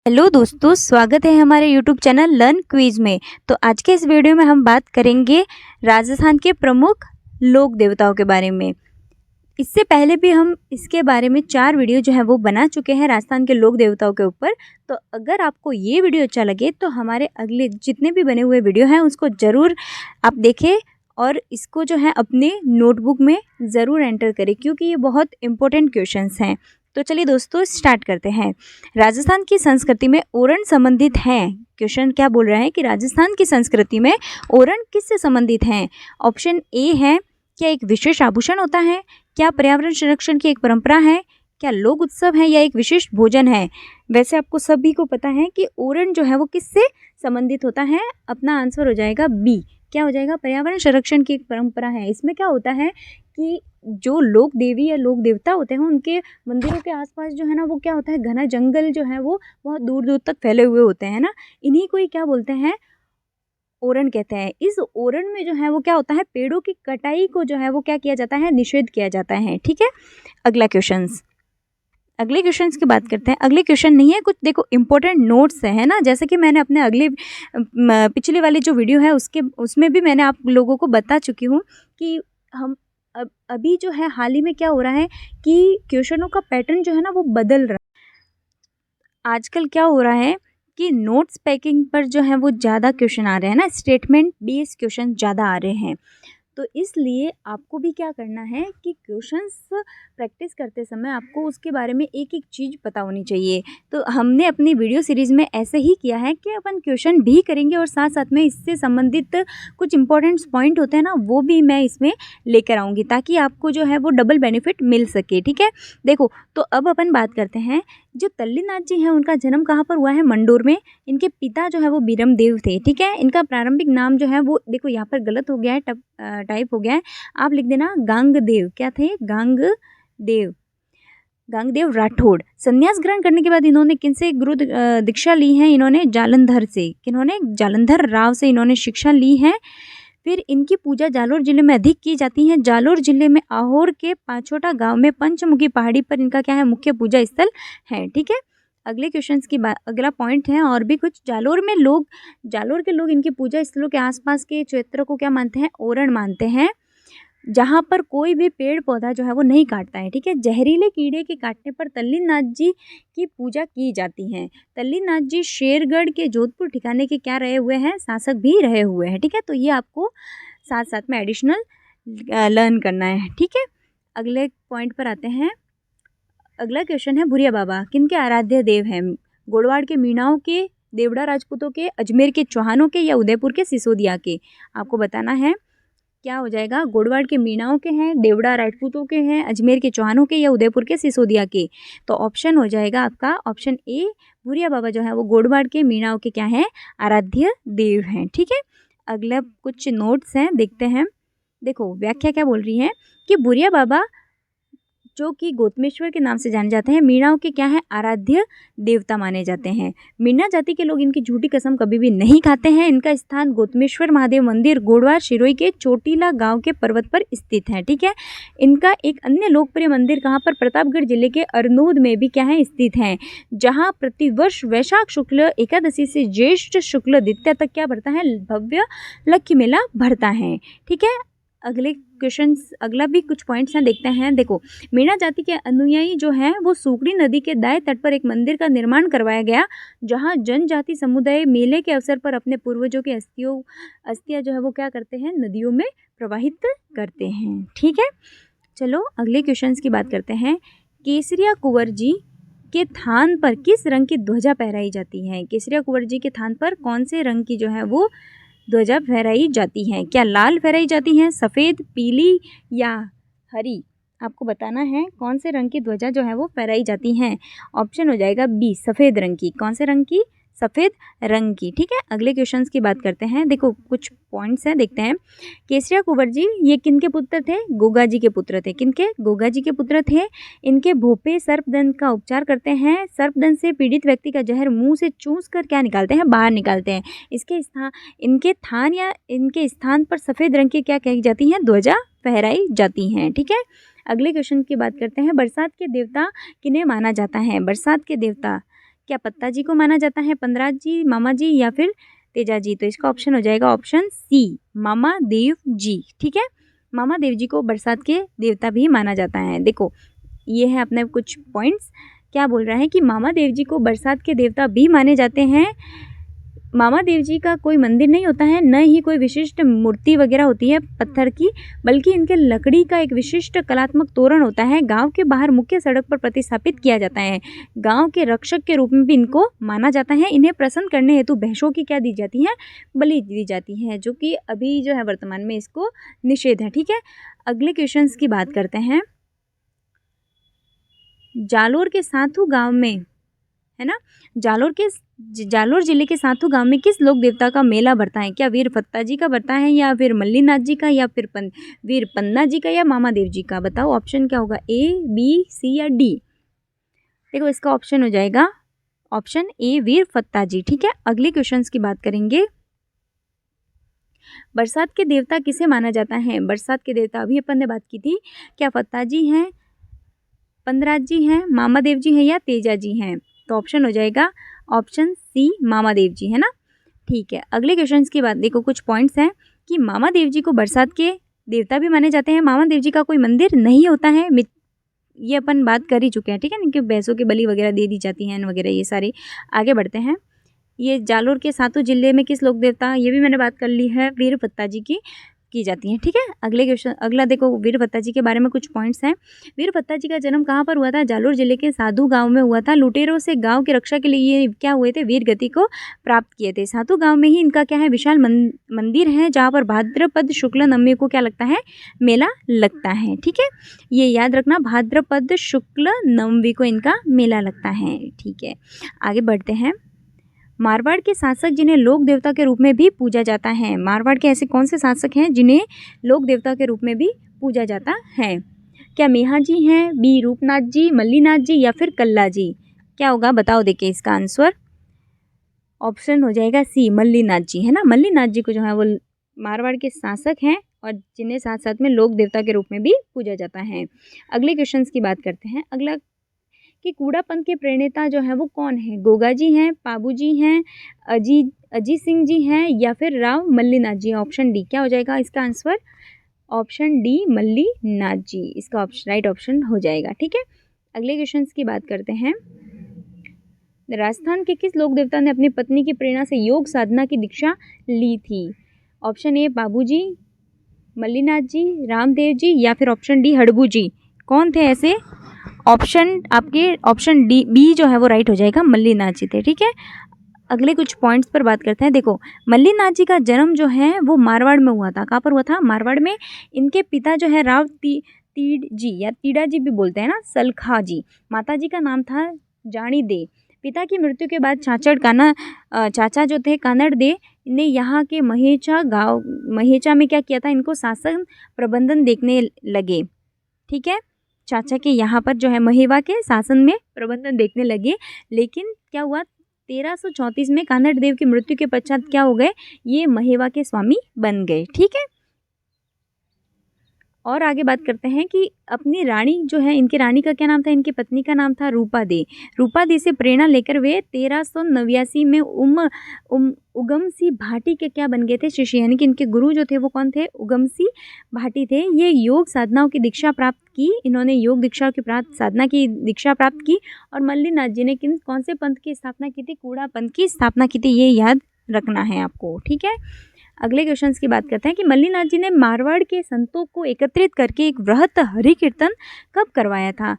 Hello दोस्तों, स्वागत है हमारे यूट्यूब चैनल लर्न क्विज में। तो आज के इस वीडियो में हम बात करेंगे राजस्थान के प्रमुख लोक देवताओं के बारे में। इससे पहले भी हम इसके बारे में 4 वीडियो जो है वो बना चुके हैं राजस्थान के लोक देवताओं के ऊपर। तो अगर आपको ये वीडियो अच्छा लगे तो हमारे अगले जितने भी बने हुए वीडियो हैं उसको ज़रूर आप देखें और इसको जो है अपने नोटबुक में ज़रूर एंटर करें, क्योंकि ये बहुत इंपॉर्टेंट क्वेश्चंस हैं। तो चलिए दोस्तों, स्टार्ट करते हैं। राजस्थान की संस्कृति में ओरण संबंधित हैं। क्वेश्चन क्या बोल रहा है कि राजस्थान की संस्कृति में ओरण किससे संबंधित हैं? ऑप्शन ए है, क्या एक विशेष आभूषण होता है? क्या पर्यावरण संरक्षण की एक परंपरा है? क्या लोक उत्सव है या एक विशिष्ट भोजन है? वैसे आपको सभी को पता है कि ओरण जो है वो किससे संबंधित होता है। अपना आंसर हो जाएगा बी। क्या हो जाएगा? पर्यावरण संरक्षण की एक परंपरा है। इसमें क्या होता है कि जो लोक देवी या लोक देवता होते हैं उनके मंदिरों के आसपास जो है ना वो क्या होता है, घना जंगल जो है वो बहुत दूर दूर तक फैले हुए होते हैं ना। इन्हीं को ही क्या बोलते हैं? ओरण कहते हैं। इस ओरण में जो है वो क्या होता है, पेड़ों की कटाई को जो है वो क्या किया जाता है, निषेध किया जाता है। ठीक है, अगले क्वेश्चंस की बात करते हैं। अगले क्वेश्चन नहीं है कुछ, देखो इंपॉर्टेंट नोट्स है ना। जैसे कि मैंने अपने पिछले वाली जो वीडियो है उसमें भी मैंने आप लोगों को बता चुकी हूँ कि हम अभी जो है हाल ही में क्या हो रहा है कि क्वेश्चनों का पैटर्न जो है ना वो बदल रहा है। आजकल क्या हो रहा है कि नोट्स पैकिंग पर जो है वो ज़्यादा क्वेश्चन आ रहे हैं ना, स्टेटमेंट बेस्ड क्वेश्चन ज़्यादा आ रहे हैं। तो इसलिए आपको भी क्या करना है कि क्वेश्चंस प्रैक्टिस करते समय आपको उसके बारे में एक एक चीज़ पता होनी चाहिए। तो हमने अपनी वीडियो सीरीज़ में ऐसे ही किया है कि अपन क्वेश्चन भी करेंगे और साथ साथ में इससे संबंधित कुछ इंपॉर्टेंट पॉइंट होते हैं ना वो भी मैं इसमें लेकर आऊँगी, ताकि आपको जो है वो डबल बेनिफिट मिल सके। ठीक है, देखो तो अब अपन बात करते हैं। जो तल्लीनाथ जी हैं उनका जन्म कहाँ पर हुआ है? मंडोर में। इनके पिता जो है वो बीरमदेव थे। ठीक है, इनका प्रारंभिक नाम जो है वो, देखो यहाँ पर गलत हो गया है, टाइप हो गया है, आप लिख देना गांगदेव। क्या थे? गांगदेव राठौड़। संन्यास ग्रहण करने के बाद इन्होंने किनसे गुरु दीक्षा ली है? इन्होंने जालंधर से। किन्होंने? जालंधर राव से इन्होंने शिक्षा ली है। फिर इनकी पूजा जालोर जिले में अधिक की जाती है। जालोर जिले में आहोर के पाछोटा गांव में पंचमुखी पहाड़ी पर इनका क्या है? मुख्य पूजा स्थल है। ठीक है, अगले क्वेश्चंस की बात, अगला पॉइंट है और भी कुछ। जालोर के लोग इनकी पूजा स्थलों के आसपास के क्षेत्र को क्या मानते हैं? ओरण मानते हैं, जहाँ पर कोई भी पेड़ पौधा जो है वो नहीं काटता है। ठीक है, जहरीले कीड़े के काटने पर तल्लीनाथ जी की पूजा की जाती है। तल्लीनाथ जी शेरगढ़ के जोधपुर ठिकाने के क्या रहे हुए हैं? शासक भी रहे हुए हैं। ठीक है, तो ये आपको साथ साथ में एडिशनल लर्न करना है। ठीक है, अगले पॉइंट पर आते हैं। अगला क्वेश्चन है, भुरिया बाबा किनके आराध्य देव हैं? गोड़वाड़ के मीणाओं के, देवड़ा राजपूतों के, अजमेर के चौहानों के या उदयपुर के सिसोदिया के? आपको बताना है। क्या हो जाएगा? गोड़वाड़ के मीणाओं के हैं, देवड़ा राजपूतों के हैं, अजमेर के चौहानों के या उदयपुर के सिसोदिया के? तो ऑप्शन हो जाएगा आपका ऑप्शन ए। भुरिया बाबा जो है वो गोड़वाड़ के मीणाओं के क्या हैं? आराध्य देव हैं। ठीक है, अगला कुछ नोट्स हैं, देखते हैं। देखो व्याख्या क्या बोल रही है कि भुरिया बाबा जो कि गौतमेश्वर के नाम से जाने जाते हैं, मीणाओं के क्या है? आराध्य देवता माने जाते हैं। मीणा जाति के लोग इनकी झूठी कसम कभी भी नहीं खाते हैं। इनका स्थान गौतमेश्वर महादेव मंदिर गोड़वार शिरोई के चोटीला गांव के पर्वत पर स्थित है। ठीक है, इनका एक अन्य लोकप्रिय मंदिर कहाँ पर? प्रतापगढ़ जिले के अरनोद में भी क्या है? स्थित है, जहाँ प्रतिवर्ष वैशाख शुक्ल एकादशी से ज्येष्ठ शुक्ल द्वितीया तक क्या भरता है? भव्य लक्ष्मी मेला भरता है। ठीक है, अगले क्वेश्चंस, अगला भी कुछ पॉइंट्स हैं, देखते हैं। देखो, मीणा जाति के अनुयायी जो हैं वो सूखड़ी नदी के दाएं तट पर एक मंदिर का निर्माण करवाया गया, जहां जनजाति समुदाय मेले के अवसर पर अपने पूर्वजों की अस्थियां जो है वो क्या करते हैं? नदियों में प्रवाहित करते हैं। ठीक है, चलो अगले क्वेश्चंस की बात करते हैं। केसरिया कुंवर जी के थान पर किस रंग की ध्वजा फहराई जाती है? केसरिया कुंवर जी के थान पर कौन से रंग की जो है वो ध्वजा फहराई जाती है? क्या लाल फहराई जाती है, सफ़ेद, पीली या हरी? आपको बताना है कौन से रंग की ध्वजा जो है वो फहराई जाती हैं। ऑप्शन हो जाएगा बी, सफ़ेद रंग की। कौन से रंग की? सफ़ेद रंग की। ठीक है, अगले क्वेश्चंस की बात करते हैं। देखो कुछ पॉइंट्स हैं, देखते हैं। केसरिया कुंवर जी ये किनके पुत्र थे? गोगा जी के पुत्र थे। किनके? गोगा जी के पुत्र थे। इनके भोपे सर्पदंत का उपचार करते हैं। सर्पदंत से पीड़ित व्यक्ति का जहर मुंह से चूस कर क्या निकालते हैं? बाहर निकालते हैं। इनके स्थान पर सफ़ेद रंग की क्या कही जाती हैं? ध्वजा फहराई जाती हैं। ठीक है, अगले क्वेश्चन की बात करते हैं। बरसात के देवता किन्हें माना जाता है? बरसात के देवता क्या पत्ता जी को माना जाता है, पंदराज जी, मामा जी या फिर तेजा जी? तो इसका ऑप्शन हो जाएगा ऑप्शन सी, मामा देव जी। ठीक है, मामा देव जी को बरसात के देवता भी माना जाता है। देखो ये है अपने कुछ पॉइंट्स। क्या बोल रहा है कि मामा देव जी को बरसात के देवता भी माने जाते हैं। मामा देव जी का कोई मंदिर नहीं होता है, न ही कोई विशिष्ट मूर्ति वगैरह होती है पत्थर की, बल्कि इनके लकड़ी का एक विशिष्ट कलात्मक तोरण होता है। गांव के बाहर मुख्य सड़क पर प्रतिस्थापित किया जाता है। गांव के रक्षक के रूप में भी इनको माना जाता है। इन्हें प्रसन्न करने हेतु भैंसों की क्या दी जाती है, बलि दी जाती है, जो कि अभी जो है वर्तमान में इसको निषेध है। ठीक है, अगले क्वेश्चन की बात करते हैं। जालोर के साथू गांव में, है ना, जालोर जिले के साथू गांव में किस लोक देवता का मेला भरता है? क्या वीर फत्ता जी का भरता है, या फिर मल्लीनाथ जी का, या फिर वीर पन्ना जी का, या मामा देव जी का? बताओ ऑप्शन क्या होगा, ए, बी, सी या डी? देखो इसका ऑप्शन हो जाएगा ऑप्शन ए, वीर फत्ता जी। ठीक है, अगले क्वेश्चंस की बात करेंगे। बरसात के देवता किसे माना जाता है? बरसात के देवता अभी अपन ने बात की थी। क्या फत्ता जी हैं, पंदराज जी हैं, मामा देव जी हैं या तेजा जी हैं? तो ऑप्शन हो जाएगा ऑप्शन सी, मामा देव जी, है ना। ठीक है, अगले क्वेश्चन की बात देखो, कुछ पॉइंट्स हैं कि मामा देव जी को बरसात के देवता भी माने जाते हैं। मामा देव जी का कोई मंदिर नहीं होता है, ये अपन बात कर ही चुके हैं। ठीक है, इनके भैंसों की बलि वगैरह दे दी जाती हैं वगैरह, ये सारे। आगे बढ़ते हैं। ये जालोर के सातों जिले में किस लोक देवता, ये भी मैंने बात कर ली है, वीर भत्ता जी की जाती हैं। ठीक है, अगले क्वेश्चन, अगला देखो वीर भत्ता जी के बारे में कुछ पॉइंट्स हैं। वीर भत्ता जी का जन्म कहाँ पर हुआ था? जालोर जिले के साधु गांव में हुआ था। लुटेरों से गांव की रक्षा के लिए ये क्या हुए थे, वीर गति को प्राप्त किए थे। साधु गांव में ही इनका क्या है, विशाल मंदिर है, जहाँ पर भाद्रपद शुक्ल नवमी को क्या लगता है, मेला लगता है। ठीक है, ये याद रखना, भाद्रपद शुक्ल नवमी को इनका मेला लगता है। ठीक है, आगे बढ़ते हैं। मारवाड़ के शासक जिन्हें लोक देवता के रूप में भी पूजा जाता है। मारवाड़ के ऐसे कौन से शासक हैं जिन्हें लोक देवता के रूप में भी पूजा जाता है? क्या मेहा जी हैं, बी रूपनाथ जी, मल्लीनाथ जी या फिर कल्ला जी? क्या होगा बताओ, देखिए इसका आंसर ऑप्शन हो जाएगा सी, मल्लीनाथ जी, है ना। मल्लीनाथ जी को जो है वो मारवाड़ के शासक हैं और जिन्हें साथ साथ में लोक देवता के रूप में भी पूजा जाता है। अगले क्वेश्चन की बात करते हैं। अगला कि कूड़ा पंथ के प्रणेता जो है वो कौन है? गोगा जी हैं, पाबू जी हैं, अजीत सिंह जी हैं या फिर राव मल्लीनाथ जी? ऑप्शन डी क्या हो जाएगा इसका आंसर? ऑप्शन डी, मल्लीनाथ जी, इसका राइट ऑप्शन हो जाएगा। ठीक है, अगले क्वेश्चन की बात करते हैं। राजस्थान के किस लोक देवता ने अपनी पत्नी की प्रेरणा से योग साधना की दीक्षा ली थी? ऑप्शन ए पाबू जी, मल्लीनाथ जी, रामदेव जी या फिर ऑप्शन डी, हड़बू जी? कौन थे ऐसे? ऑप्शन डी, बी जो है वो राइट हो जाएगा, मल्लीनाथ जी थे। ठीक है, अगले कुछ पॉइंट्स पर बात करते हैं। देखो मल्लीनाथ जी का जन्म जो है वो मारवाड़ में हुआ था। कहाँ पर हुआ था? मारवाड़ में। इनके पिता जो है राव तीड जी या तीडा जी भी बोलते हैं ना, सलखा जी। माता जी का नाम था जानी दे। पिता की मृत्यु के बाद चाचा जो थे कानड़ दे ने यहाँ के महेचा में क्या किया था, इनको शासन प्रबंधन देखने लगे। ठीक है, चाचा के यहाँ पर जो है महेवा के शासन में प्रबंधन देखने लगे। लेकिन क्या हुआ, 1334 में कानड़ देव की मृत्यु के पश्चात क्या हो गए, ये महेवा के स्वामी बन गए। ठीक है, और आगे बात करते हैं कि अपनी रानी जो है, इनकी रानी का क्या नाम था, इनकी पत्नी का नाम था रूपा दे। रूपा दे से प्रेरणा लेकर वे 1389 में उगम सिंह भाटी के क्या बन गए थे, शिष्य। यानी कि इनके गुरु जो थे वो कौन थे, उगम सिंह भाटी थे। ये योग साधनाओं की दीक्षा प्राप्त की, इन्होंने योग दीक्षा की साधना की दीक्षा प्राप्त की। और मल्लीनाथ जी ने कौन से पंथ की स्थापना की थी, कूड़ा पंथ की स्थापना की थी, ये याद रखना है आपको। ठीक है, अगले क्वेश्चन की बात करते हैं कि मल्लीनाथ जी ने मारवाड़ के संतों को एकत्रित करके एक वृहत हरि कीर्तन कब करवाया था?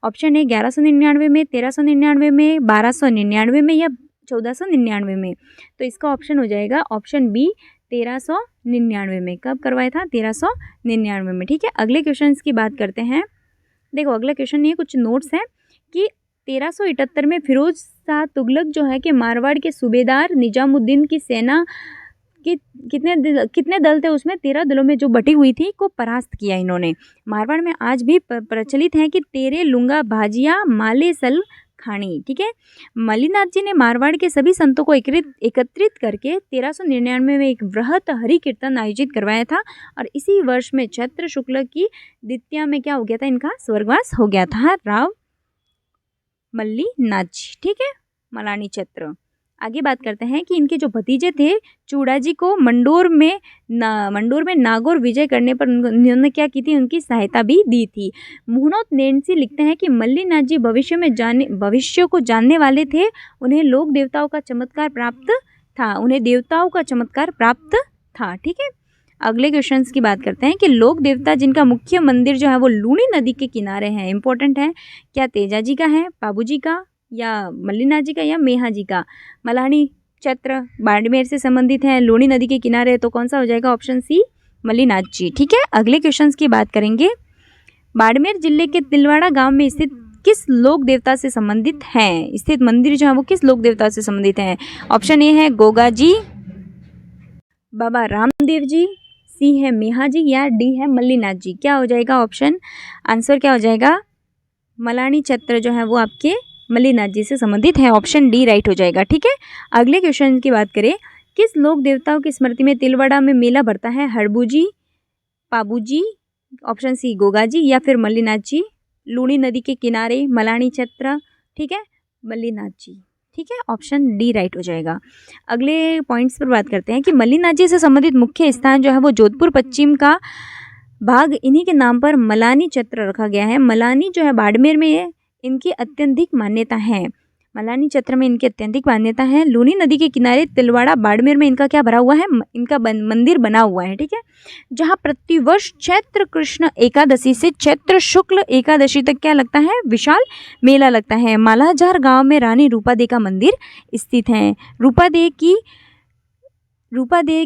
ऑप्शन ए 1199 में, 1399 में, 1299 में या 1499 में? तो इसका ऑप्शन हो जाएगा ऑप्शन बी, 1399 में। कब करवाया था? 1399 में। ठीक है, अगले क्वेश्चन की बात करते हैं। देखो अगला क्वेश्चन ये कुछ नोट्स हैं कि 1378 में फिरोज शाह तुगलक जो है कि मारवाड़ के सूबेदार निजामुद्दीन की सेना कि कितने दल थे उसमें, 13 दलों में जो बटी हुई थी को परास्त किया इन्होंने। मारवाड़ में आज भी प्रचलित है कि तेरे लुंगा भाजिया माले सल खानी। ठीक है, मल्लीनाथ जी ने मारवाड़ के सभी संतों को एकत्रित करके 1399 में एक वृहत हरि कीर्तन आयोजित करवाया था। और इसी वर्ष में चैत्र शुक्ल की द्वितीया में क्या हो गया था, इनका स्वर्गवास हो गया था, राव मल्लीनाथ जी। ठीक है, मलानी चत्र। आगे बात करते हैं कि इनके जो भतीजे थे चूड़ाजी को मंडोर में नागौर विजय करने पर उन्होंने क्या की थी, उनकी सहायता भी दी थी। मुहनोत नैन्सी लिखते हैं कि मल्लीनाथ जी भविष्य को जानने वाले थे, उन्हें लोक देवताओं का चमत्कार प्राप्त था। ठीक है, अगले क्वेश्चंस की बात करते हैं कि लोक देवता जिनका मुख्य मंदिर जो है वो लूनी नदी के किनारे है, इंपॉर्टेंट है, क्या तेजा जी का है, पाबू जी का, या मल्लीनाथ जी का, या मेहा जी का। मलानी चत्र बाड़मेर से संबंधित है, लूनी नदी के किनारे है, तो कौन सा हो जाएगा, ऑप्शन सी मल्लीनाथ जी। ठीक है, अगले क्वेश्चंस की बात करेंगे। बाड़मेर जिले के तिलवाड़ा गांव में स्थित किस लोक देवता से संबंधित है, स्थित मंदिर जो है वो किस लोक देवता से संबंधित है। ऑप्शन ए है गोगा जी, बाबा रामदेव जी, सी है मेहा जी, या डी है मल्लीनाथ जी। क्या हो जाएगा ऑप्शन, आंसर क्या हो जाएगा, मलानी चत्र जो है वो आपके मल्लीनाथ जी से संबंधित है, ऑप्शन डी राइट हो जाएगा। ठीक है, अगले क्वेश्चन की बात करें, किस लोक देवताओं की स्मृति में तिलवाड़ा में मेला भरता है, हड़बू जी, पाबू जी, ऑप्शन सी गोगा जी, या फिर मल्लीनाथ जी। लूनी नदी के किनारे मलानी चत्र, ठीक है, मल्लीनाथ जी। ठीक है, ऑप्शन डी राइट हो जाएगा। अगले पॉइंट्स पर बात करते हैं कि मल्लीनाथ जी से संबंधित मुख्य स्थान जो है वो जोधपुर पश्चिम का भाग इन्हीं के नाम पर मलानी चत्र रखा गया है। मलानी जो है बाड़मेर में इनकी अत्यधिक मान्यता है, मलानी चत्र में इनकी अत्यधिक मान्यता है। लूनी नदी के किनारे तिलवाड़ा बाड़मेर में इनका क्या भरा हुआ है, इनका मंदिर बना हुआ है। ठीक है, जहाँ प्रतिवर्ष चैत्र कृष्ण एकादशी से चैत्र शुक्ल एकादशी तक क्या लगता है, विशाल मेला लगता है। मालाजार गांव में रानी रूपादेवी का मंदिर स्थित है। रूपादेवी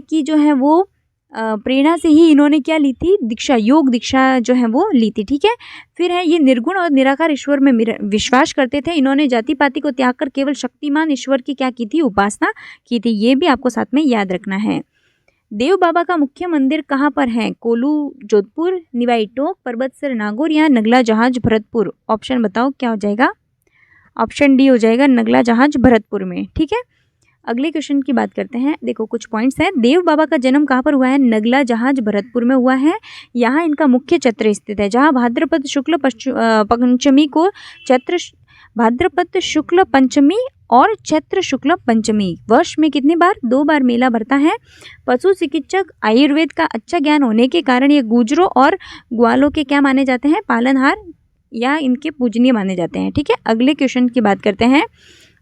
की जो है वो प्रेरणा से ही इन्होंने क्या ली थी, दीक्षा, योग दीक्षा जो है वो ली थी। ठीक है, फिर है ये निर्गुण और निराकार ईश्वर में विश्वास करते थे। इन्होंने जाति पाति को त्याग कर केवल शक्तिमान ईश्वर की क्या की थी, उपासना की थी। ये भी आपको साथ में याद रखना है। देव बाबा का मुख्य मंदिर कहाँ पर है, कोलू जोधपुर, निवाई टोक, पर्वतसर नागौर, या नगला जहाज भरतपुर। ऑप्शन बताओ क्या हो जाएगा, ऑप्शन डी हो जाएगा नगला जहाज भरतपुर में। ठीक है, अगले क्वेश्चन की बात करते हैं। देखो कुछ पॉइंट्स हैं। देव बाबा का जन्म कहाँ पर हुआ है, नगला जहाज भरतपुर में हुआ है। यहाँ इनका मुख्य चत्र स्थित है, जहाँ भाद्रपद शुक्ल पंचमी को भाद्रपद शुक्ल पंचमी और चैत्र शुक्ल पंचमी वर्ष में कितनी बार, 2 बार मेला भरता है। पशु चिकित्सक आयुर्वेद का अच्छा ज्ञान होने के कारण ये गुजरों और ग्वालों के क्या माने जाते हैं, पालनहार या इनके पूजनीय माने जाते हैं। ठीक है, अगले क्वेश्चन की बात करते हैं।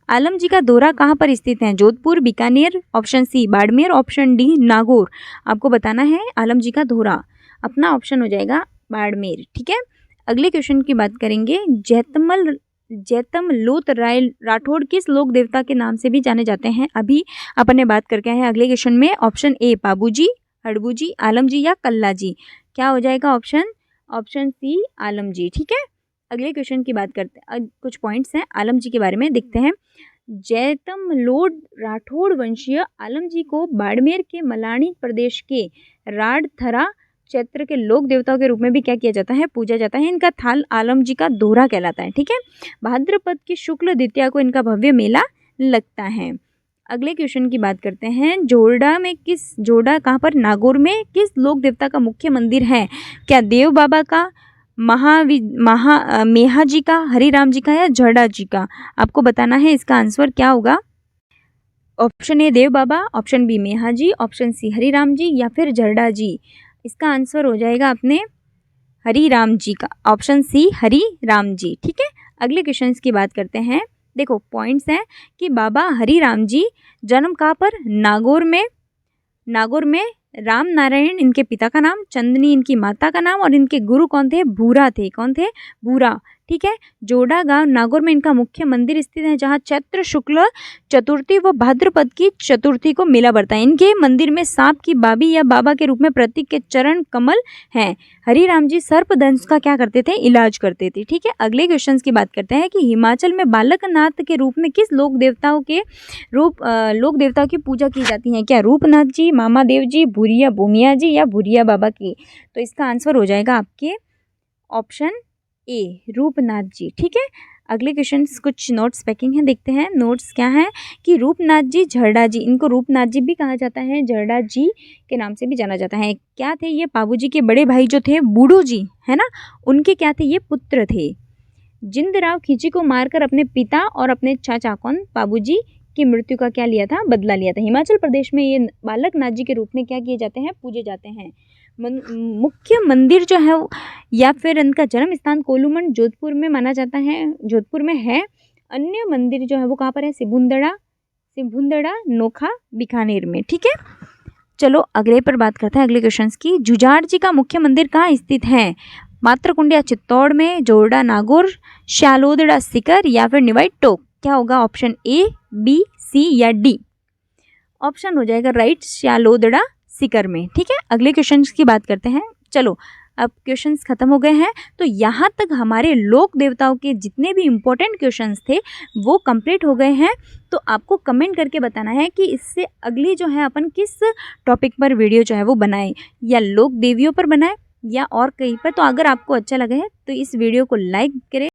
आलम जी का दोहरा कहाँ पर स्थित है, Jodhpur, Bikaner, option C Barmer, option D Nagaur. आपको बताना है आलम जी का दोहरा, अपना ऑप्शन हो जाएगा बाड़मेर। ठीक है, अगले क्वेश्चन की बात करेंगे। जैतम लोत राय राठौड़ किस लोक देवता के नाम से भी जाने जाते हैं, अभी अपन ने बात करके आए हैं अगले क्वेश्चन में। ऑप्शन ए पाबू जी, हड़बू जी, आलम जी, या कल्ला जी। क्या हो जाएगा ऑप्शन सी आलम जी। ठीक है, अगले क्वेश्चन की बात करते हैं। कुछ पॉइंट्स हैं आलम जी के बारे में, देखते हैं। जैतम लोड राठौड़ वंशीय आलम जी को बाड़मेर के मलानी प्रदेश के राडथरा क्षेत्र के लोक देवताओं के रूप में भी क्या किया जाता है, पूजा जाता है। इनका थाल आलम जी का दोहरा कहलाता है। ठीक है, भाद्रपद की शुक्ल द्वितीया को इनका भव्य मेला लगता है। अगले क्वेश्चन की बात करते हैं। जोड़ा कहाँ पर, नागौर में किस लोक देवता का मुख्य मंदिर है, क्या देव बाबा का, मेहा जी का, हरिराम जी का, या झरडा जी का। आपको बताना है इसका आंसर क्या होगा। Option A Dev Baba, option B Meha ji, option C Hariram जी, या फिर झरडा जी। इसका आंसर हो जाएगा अपने हरिराम जी का, ऑप्शन सी हरिराम जी। ठीक है, अगले क्वेश्चन की बात करते हैं। देखो पॉइंट्स हैं कि बाबा हरिराम जी जन्म कहाँ पर, नागौर में राम नारायण इनके पिता का नाम, चंदनी इनकी माता का नाम, और इनके गुरु कौन थे, भूरा थे। कौन थे, भूरा। ठीक है, जोड़ा गांव नागौर में इनका मुख्य मंदिर स्थित है, जहां चैत्र शुक्ल चतुर्थी व भाद्रपद की चतुर्थी को मेला भरता है। इनके मंदिर में सांप की बाबी या बाबा के रूप में प्रतीक के चरण कमल हैं। हरिराम जी सर्पदंश का क्या करते थे, इलाज करते थे। ठीक है, अगले क्वेश्चन की बात करते हैं कि हिमाचल में बालकनाथ के रूप में किस लोक देवताओं की पूजा की जाती है, क्या रूपनाथ जी, मामा देव जी, भूरिया भूमिया जी, या भूरिया बाबा की। तो इसका आंसर हो जाएगा आपके ऑप्शन ए रूपनाथ जी। ठीक है, अगले क्वेश्चन कुछ नोट्स पैकिंग है, देखते हैं नोट्स क्या है कि रूपनाथ जी, झरडा जी, इनको रूपनाथ जी भी कहा जाता है, झरडा जी के नाम से भी जाना जाता है। क्या थे ये, बाबू जी के बड़े भाई जो थे बूढ़ो जी है ना, उनके क्या थे, ये पुत्र थे। जिंदराव खींची को मारकर अपने पिता और अपने चाचा कौन बाबूजी की मृत्यु का क्या लिया था, बदला लिया था। हिमाचल प्रदेश में ये बालक नाथ जी के रूप में क्या किए जाते हैं, पूजे जाते हैं। मुख्य मंदिर जो है या फिर इनका जन्म स्थान कोलूमंड जोधपुर में माना जाता है, जोधपुर में है। अन्य मंदिर जो है वो कहाँ पर है, सिंभुंदड़ा, नोखा, बीकानेर में। ठीक है, चलो अगले पर बात करते हैं, अगले क्वेश्चंस की। जुजाड़ जी का मुख्य मंदिर कहाँ स्थित है, मात्रकुंडिया चित्तौड़ में, जोरडा नागौर, श्यालोदड़ा सीकर या फिर निवाई टोक। क्या होगा ऑप्शन ए, बी, सी या डी। ऑप्शन हो जाएगा राइट, श्यालोदड़ा सीकर में। ठीक है, अगले क्वेश्चंस की बात करते हैं। चलो अब क्वेश्चंस खत्म हो गए हैं, तो यहाँ तक हमारे लोक देवताओं के जितने भी इम्पोर्टेंट क्वेश्चंस थे वो कंप्लीट हो गए हैं। तो आपको कमेंट करके बताना है कि इससे अगली जो है अपन किस टॉपिक पर वीडियो जो है वो बनाए, या लोक देवियों पर बनाए या और कहीं पर। तो अगर आपको अच्छा लगा है तो इस वीडियो को लाइक करें।